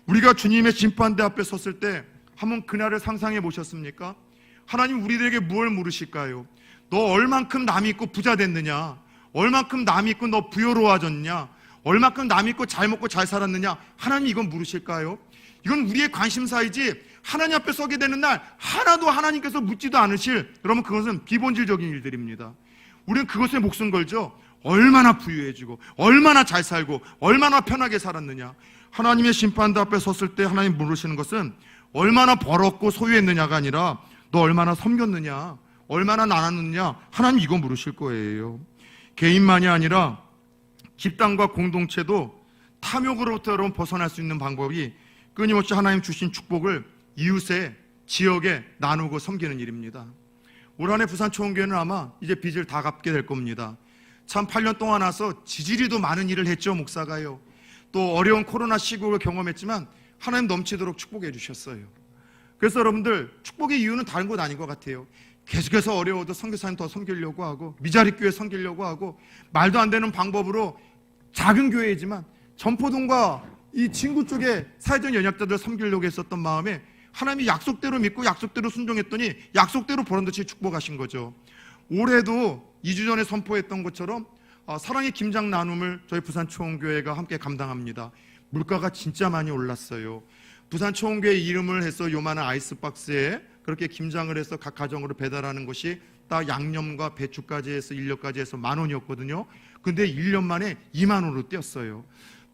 우리가 주님의 심판대 앞에 섰을 때 한번 그날을 상상해 보셨습니까? 하나님 우리들에게 무엇을 물으실까요? 너 얼만큼 남 있고 부자 됐느냐? 얼만큼 남 있고 너 부여로워졌냐? 얼만큼 남 있고 잘 먹고 잘 살았느냐? 하나님 이건 물으실까요? 이건 우리의 관심사이지 하나님 앞에 서게 되는 날 하나도 하나님께서 묻지도 않으실, 여러분 그것은 비본질적인 일들입니다. 우리는 그것에 목숨 걸죠. 얼마나 부유해지고 얼마나 잘 살고 얼마나 편하게 살았느냐. 하나님의 심판대 앞에 섰을 때 하나님 물으시는 것은 얼마나 벌었고 소유했느냐가 아니라 너 얼마나 섬겼느냐, 얼마나 나눴느냐. 하나님 이거 물으실 거예요. 개인만이 아니라 집단과 공동체도 탐욕으로부터 여러분 벗어날 수 있는 방법이 끊임없이 하나님 주신 축복을 이웃에, 지역에 나누고 섬기는 일입니다. 올 한해 부산초원교회는 아마 이제 빚을 다 갚게 될 겁니다. 참 8년 동안 와서 지지리도 많은 일을 했죠. 목사가요. 또 어려운 코로나 시국을 경험했지만 하나님 넘치도록 축복해 주셨어요. 그래서 여러분들 축복의 이유는 다른 것 아닌 것 같아요. 계속해서 어려워도 선교사님 더 섬기려고 하고 미자립 교회 섬기려고 하고 말도 안 되는 방법으로 작은 교회이지만 전포동과 이 친구 쪽에 사회적 연약자들 섬기려고 했었던 마음에 하나님이 약속대로 믿고 약속대로 순종했더니 약속대로 보란듯이 축복하신 거죠. 올해도 2주 전에 선포했던 것처럼 사랑의 김장 나눔을 저희 부산초원교회가 함께 감당합니다. 물가가 진짜 많이 올랐어요. 부산초원교회 이름을 해서 요만한 아이스박스에 그렇게 김장을 해서 각 가정으로 배달하는 것이 딱 양념과 배추까지 해서 인력까지 해서 10,000원이었거든요. 근데 1년 만에 20,000원으로 뛰었어요.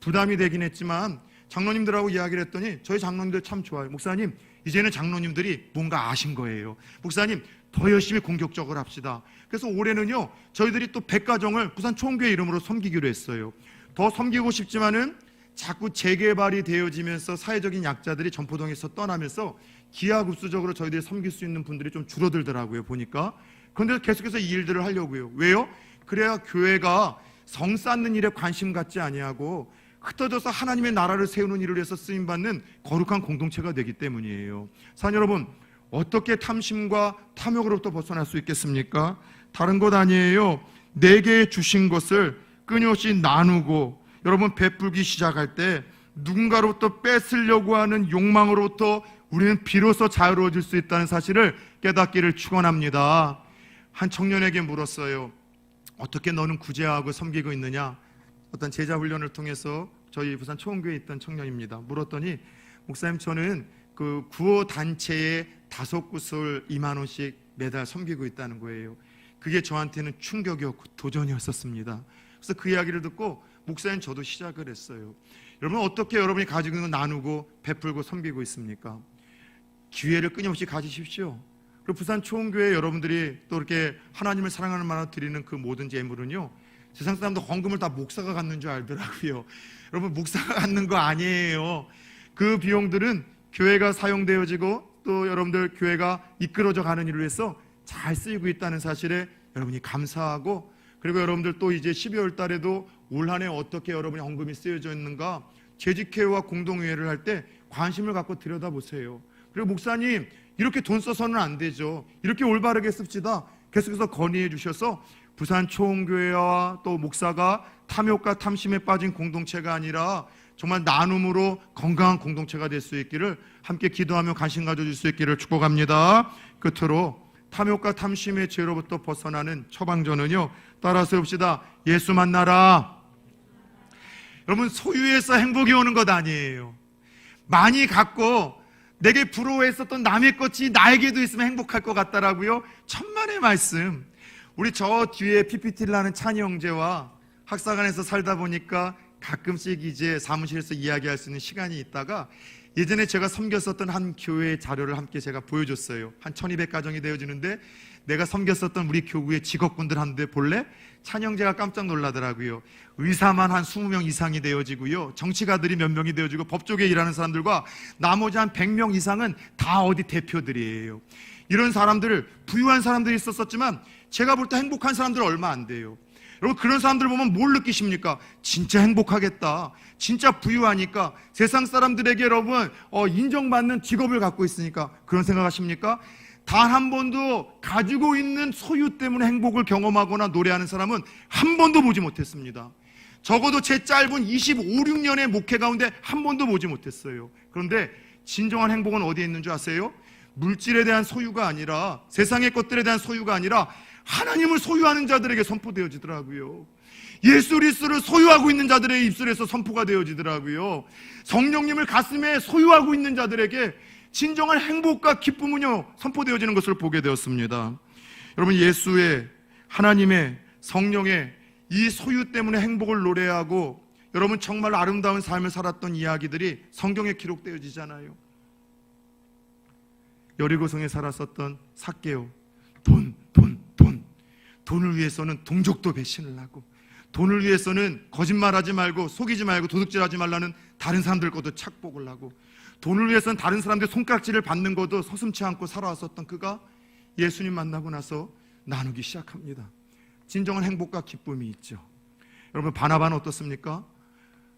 부담이 되긴 했지만 장로님들하고 이야기를 했더니 저희 장로님들 참 좋아요. 목사님 이제는 장로님들이 뭔가 아신 거예요. 목사님 더 열심히 공격적으로 합시다. 그래서 올해는요 저희들이 또 100가정을 부산초원교회 이름으로 섬기기로 했어요. 더 섬기고 싶지만은 자꾸 재개발이 되어지면서 사회적인 약자들이 전포동에서 떠나면서 기하급수적으로 저희들이 섬길 수 있는 분들이 좀 줄어들더라고요 보니까. 그런데 계속해서 이 일들을 하려고요. 왜요? 그래야 교회가 성 쌓는 일에 관심 갖지 아니하고 흩어져서 하나님의 나라를 세우는 일을 위해서 쓰임받는 거룩한 공동체가 되기 때문이에요. 사랑 여러분, 어떻게 탐심과 탐욕으로부터 벗어날 수 있겠습니까? 다른 것 아니에요. 내게 주신 것을 끊임없이 나누고 여러분 베풀기 시작할 때 누군가로부터 뺏으려고 하는 욕망으로부터 우리는 비로소 자유로워질 수 있다는 사실을 깨닫기를 축원합니다. 한 청년에게 물었어요. 어떻게 너는 구제하고 섬기고 있느냐? 어떤 제자 훈련을 통해서 저희 부산 초원교회에 있던 청년입니다. 물었더니 목사님, 저는 그 구호 단체에 5구슬 2만 원씩 매달 섬기고 있다는 거예요. 그게 저한테는 충격이었고 도전이었었습니다. 그래서 그 이야기를 듣고 목사님, 저도 시작을 했어요. 여러분, 어떻게 여러분이 가지고 있는 거 나누고 베풀고 섬기고 있습니까? 기회를 끊임없이 가지십시오. 그리고 부산 초원교회 여러분들이 또 이렇게 하나님을 사랑하는 마음으로 드리는 그 모든 재물은요, 세상 사람들 헌금을 다 목사가 갖는 줄 알더라고요. 여러분, 목사가 갖는 거 아니에요. 그 비용들은 교회가 사용되어지고 또 여러분들 교회가 이끌어져 가는 일을 위해서 잘 쓰이고 있다는 사실에 여러분이 감사하고, 그리고 여러분들 또 이제 12월 달에도 올 한 해 어떻게 여러분이 헌금이 쓰여져 있는가 재직회와 공동회의를 할 때 관심을 갖고 들여다보세요. 그리고 목사님, 이렇게 돈 써서는 안 되죠. 이렇게 올바르게 씁시다. 계속해서 건의해 주셔서 부산 초원교회와 또 목사가 탐욕과 탐심에 빠진 공동체가 아니라 정말 나눔으로 건강한 공동체가 될 수 있기를 함께 기도하며 관심 가져줄 수 있기를 축복합니다. 끝으로 탐욕과 탐심의 죄로부터 벗어나는 처방전은요, 따라서 봅시다. 예수 만나라. 여러분, 소유해서 행복이 오는 것 아니에요. 많이 갖고 내게 부러워했었던 남의 것이 나에게도 있으면 행복할 것 같다라고요. 천만의 말씀. 우리 저 뒤에 PPT를 하는 찬이 형제와 학사관에서 살다 보니까 가끔씩 이제 사무실에서 이야기할 수 있는 시간이 있다가 예전에 제가 섬겼었던 한 교회 자료를 함께 제가 보여줬어요. 한 1200가정이 되어지는데 내가 섬겼었던 우리 교구의 직업군들 한데 볼래? 찬 형제가 깜짝 놀라더라고요. 의사만 한 20명 이상이 되어지고요, 정치가들이 몇 명이 되어지고 법조계 일하는 사람들과 나머지 한 100명 이상은 다 어디 대표들이에요. 이런 사람들, 부유한 사람들이 있었지만 제가 볼 때 행복한 사람들 얼마 안 돼요. 여러분, 그런 사람들 보면 뭘 느끼십니까? 진짜 행복하겠다. 진짜 부유하니까, 세상 사람들에게 여러분 인정받는 직업을 갖고 있으니까. 그런 생각하십니까? 단 한 번도 가지고 있는 소유 때문에 행복을 경험하거나 노래하는 사람은 한 번도 보지 못했습니다. 적어도 제 짧은 25, 6년의 목회 가운데 한 번도 보지 못했어요. 그런데 진정한 행복은 어디에 있는 줄 아세요? 물질에 대한 소유가 아니라, 세상의 것들에 대한 소유가 아니라 하나님을 소유하는 자들에게 선포되어지더라고요. 예수 그리스도를 소유하고 있는 자들의 입술에서 선포가 되어지더라고요. 성령님을 가슴에 소유하고 있는 자들에게 진정한 행복과 기쁨은요, 선포되어지는 것을 보게 되었습니다. 여러분, 예수의, 하나님의, 성령의 이 소유 때문에 행복을 노래하고 여러분 정말 아름다운 삶을 살았던 이야기들이 성경에 기록되어지잖아요. 여리고성에 살았었던 삭개오, 돈을 위해서는 동족도 배신을 하고, 돈을 위해서는 거짓말하지 말고 속이지 말고 도둑질하지 말라는 다른 사람들 것도 착복을 하고, 돈을 위해서는 다른 사람들 손깍지를 받는 것도 서슴지 않고 살아왔었던 그가 예수님 만나고 나서 나누기 시작합니다. 진정한 행복과 기쁨이 있죠. 여러분, 바나바는 어떻습니까?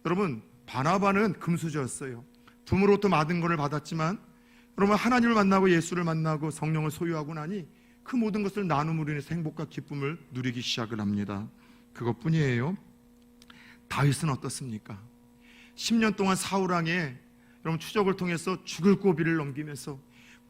여러분, 바나바는 금수저였어요. 부모로부터 받은 것을 받았지만 여러분, 하나님을 만나고 예수를 만나고 성령을 소유하고 나니 그 모든 것을 나눔으로 인해서 행복과 기쁨을 누리기 시작을 합니다. 그것뿐이에요. 다윗은 어떻습니까? 10년 동안 사울왕에 여러분 추적을 통해서 죽을 고비를 넘기면서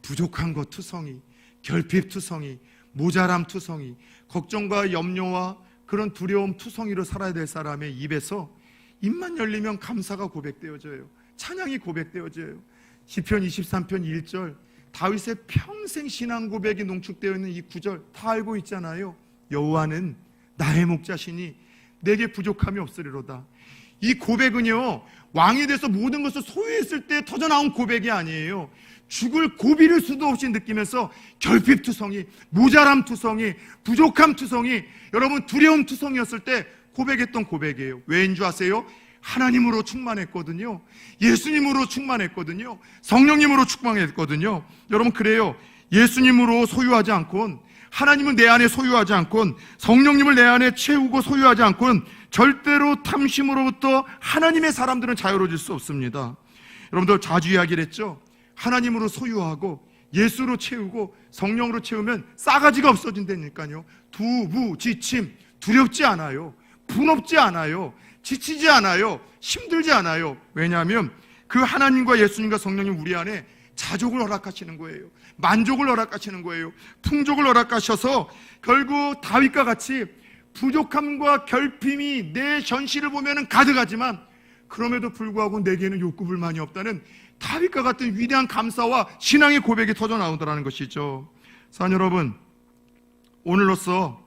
부족한 것 투성이, 결핍 투성이, 모자람 투성이, 걱정과 염려와 그런 두려움 투성이로 살아야 될 사람의 입에서 입만 열리면 감사가 고백되어져요. 찬양이 고백되어져요. 시편 23편 1절, 다윗의 평생 신앙 고백이 농축되어 있는 이 구절 다 알고 있잖아요. 여호와는 나의 목자시니 내게 부족함이 없으리로다. 이 고백은요, 왕이 돼서 모든 것을 소유했을 때 터져나온 고백이 아니에요. 죽을 고비를 수도 없이 느끼면서 결핍투성이, 모자람투성이, 부족함투성이, 여러분 두려움 투성이었을 때 고백했던 고백이에요. 왜인 줄 아세요? 하나님으로 충만했거든요. 예수님으로 충만했거든요. 성령님으로 충만했거든요. 여러분, 그래요. 예수님으로 소유하지 않곤, 하나님은 내 안에 소유하지 않곤, 성령님을 내 안에 채우고 소유하지 않곤 절대로 탐심으로부터 하나님의 사람들은 자유로워질 수 없습니다. 여러분들 자주 이야기를 했죠. 하나님으로 소유하고 예수로 채우고 성령으로 채우면 싸가지가 없어진다니까요. 두부지침, 두렵지 않아요. 분없지 않아요. 지치지 않아요. 힘들지 않아요. 왜냐하면 그 하나님과 예수님과 성령님 우리 안에 자족을 허락하시는 거예요. 만족을 허락하시는 거예요. 풍족을 허락하셔서 결국 다윗과 같이 부족함과 결핍이 내 현실을 보면 가득하지만 그럼에도 불구하고 내게는 욕구불만이 없다는 다윗과 같은 위대한 감사와 신앙의 고백이 터져 나오더라는 것이죠. 사랑 여러분, 오늘로써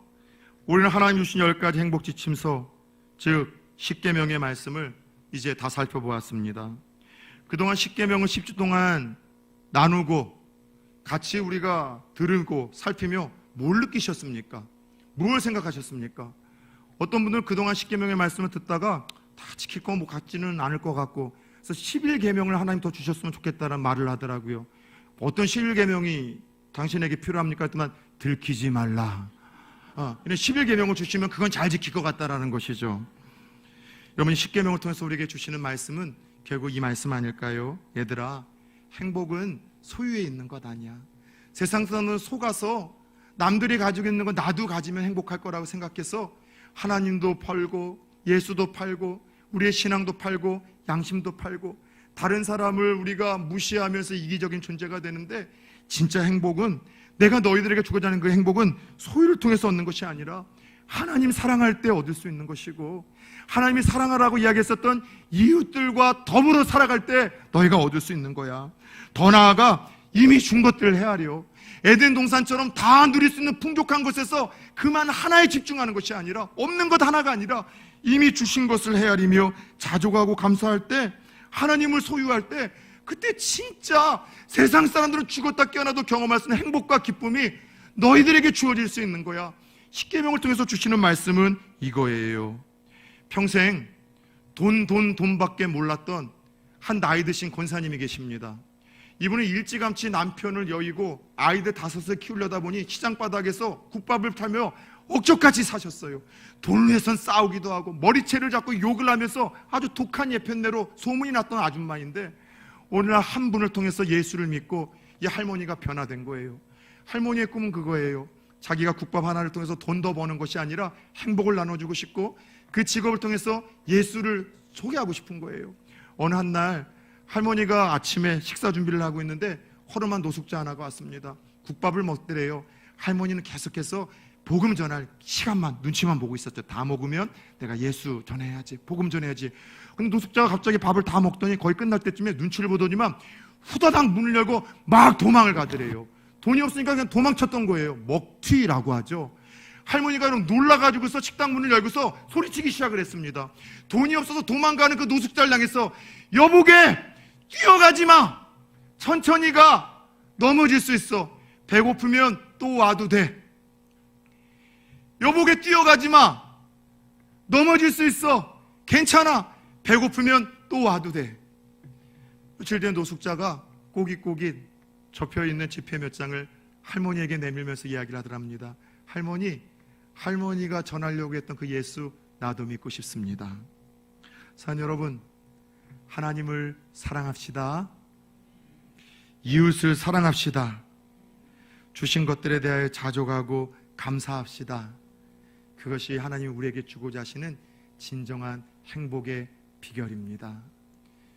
우리는 하나님 주신 10가지 행복 지침서, 즉 10계명의 말씀을 이제 다 살펴보았습니다. 그동안 10계명을 10주 동안 나누고 같이 우리가 들으고 살피며 뭘 느끼셨습니까? 뭘 생각하셨습니까? 어떤 분들은 그동안 10계명의 말씀을 듣다가 다 지킬 거 뭐 같지는 않을 것 같고, 그래서 11계명을 하나님 더 주셨으면 좋겠다는 말을 하더라고요. 어떤 11계명이 당신에게 필요합니까? 했더만 들키지 말라. 11계명을 주시면 그건 잘 지킬 것 같다라는 것이죠. 여러분, 10계명을 통해서 우리에게 주시는 말씀은 결국 이 말씀 아닐까요? 얘들아, 행복은 소유에 있는 것 아니야. 세상 사람은 속아서 남들이 가지고 있는 건 나도 가지면 행복할 거라고 생각해서 하나님도 팔고 예수도 팔고 우리의 신앙도 팔고 양심도 팔고 다른 사람을 우리가 무시하면서 이기적인 존재가 되는데, 진짜 행복은, 내가 너희들에게 주고자 하는 그 행복은 소유를 통해서 얻는 것이 아니라 하나님 사랑할 때 얻을 수 있는 것이고, 하나님이 사랑하라고 이야기했었던 이웃들과 더불어 살아갈 때 너희가 얻을 수 있는 거야. 더 나아가 이미 준 것들을 헤아려 에덴 동산처럼 다 누릴 수 있는 풍족한 것에서 그만 하나에 집중하는 것이 아니라, 없는 것 하나가 아니라 이미 주신 것을 헤아리며 자족하고 감사할 때, 하나님을 소유할 때, 그때 진짜 세상 사람들은 죽었다 깨어나도 경험할 수 있는 행복과 기쁨이 너희들에게 주어질 수 있는 거야. 10계명을 통해서 주시는 말씀은 이거예요. 평생 돈밖에 몰랐던 한 나이 드신 권사님이 계십니다. 이분은 일찌감치 남편을 여의고 아이들 5을 키우려다 보니 시장바닥에서 국밥을 팔며 억적같이 사셨어요. 돈을 위해선 싸우기도 하고 머리채를 잡고 욕을 하면서 아주 독한 예편내로 소문이 났던 아줌마인데, 오늘날 한 분을 통해서 예수를 믿고 이 할머니가 변화된 거예요. 할머니의 꿈은 그거예요. 자기가 국밥 하나를 통해서 돈 더 버는 것이 아니라 행복을 나눠주고 싶고 그 직업을 통해서 예수를 소개하고 싶은 거예요. 어느 한 날 할머니가 아침에 식사 준비를 하고 있는데 허름한 노숙자 하나가 왔습니다. 국밥을 먹더래요. 할머니는 계속해서 복음 전할 시간만, 눈치만 보고 있었죠. 다 먹으면 내가 예수 전해야지, 복음 전해야지. 근데 노숙자가 갑자기 밥을 다 먹더니 거의 끝날 때쯤에 눈치를 보더니만 후다닥 문을 열고 막 도망을 가더래요. 돈이 없으니까 그냥 도망쳤던 거예요. 먹튀라고 하죠. 할머니가 그럼 놀라가지고서 식당 문을 열고서 소리치기 시작을 했습니다. 돈이 없어서 도망가는 그 노숙자를 향해서, 여보게 뛰어가지 마, 천천히 가, 넘어질 수 있어. 배고프면 또 와도 돼. 여보게 뛰어가지 마, 넘어질 수 있어. 괜찮아, 배고프면 또 와도 돼. 며칠 뒤에 노숙자가 꼬깃꼬깃 접혀있는 지폐 몇 장을 할머니에게 내밀면서 이야기를 하더랍니다. 할머니가 전하려고 했던 그 예수, 나도 믿고 싶습니다. 사랑 여러분, 하나님을 사랑합시다. 이웃을 사랑합시다. 주신 것들에 대하여 자족하고 감사합시다. 그것이 하나님이 우리에게 주고자 하시는 진정한 행복의 비결입니다.